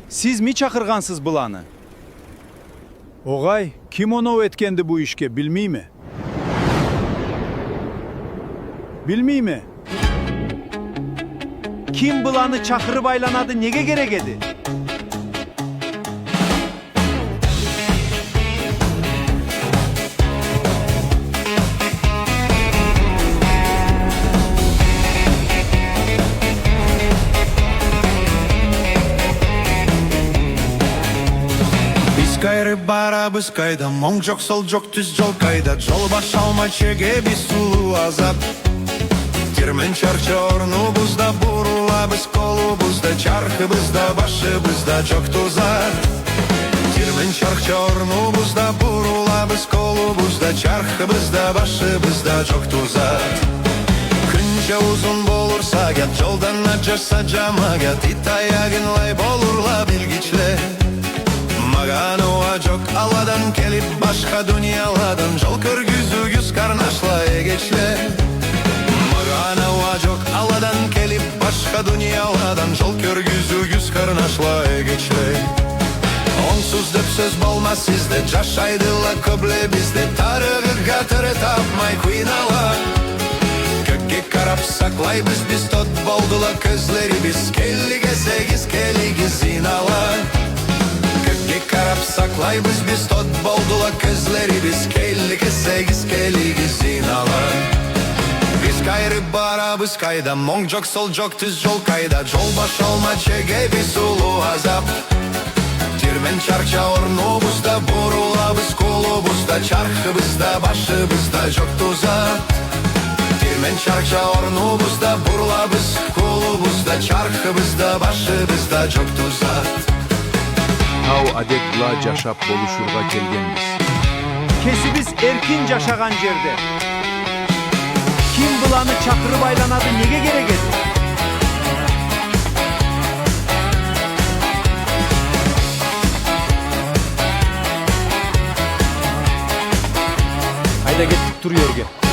Siz mi çakırgansız bulanı? Ogay, kim onu etkendi bu işke, bilmey mi? Bilmey mi? Kim bulanı çakırı baylanadı nege gerek edi? Kayri barabız kayda, mong жоқ сол жоқ түз жол кайда, жол баш алма чеге біз сулу азап. Термен чарча орну бузда, бурула біз колу бузда, чархы бызда, башы бызда жоқ тузар. Термен чарча орну бузда, бурула біз колу бузда, чархы бызда, башы бызда жоқ тузар. Күнче узун болурса гят, жолдан ажырса жамагат, ит аягынлай болурла билгичле. Маған уа жоқ аладан келіп башқа дүнияладан, жол көргізу yüz карнашла егечле. Маған уа жоқ аладан келіп башқа дүнияладан, жол көргізу yüz карнашла егечле. Онсыз деп сөз болмас сізде, жашайдыла көбле бізде, тарығыға тірі тапмай куйнала. Көкке қарап сақлайбыз біз, тот болдыла көзлері біз, келіге сегіз келіге зинала. Карап саклайбыз біз, тот болдыла көзлері біз, келіге сегіз келіге зинала. Біз кайры барабыз кайда, моң жоқ сол жоқ түз жол кайда, жол баш алма чеге біз улу азап. Термен чарча орну бузда, бурула біз колу бузда, чархы бызда, башы бызда жоқ тузат. Термен чарча орну бузда, бурула біз колу бузда, чархы бызда, башы бызда жоқ тузат. Тау adetla жашап болушурга келгенбиz. Kesibіз erkin yaşagan jerde. Kim bulanı çakırı baylanadı nege gerek edi? Hayda gittik duruyor gel.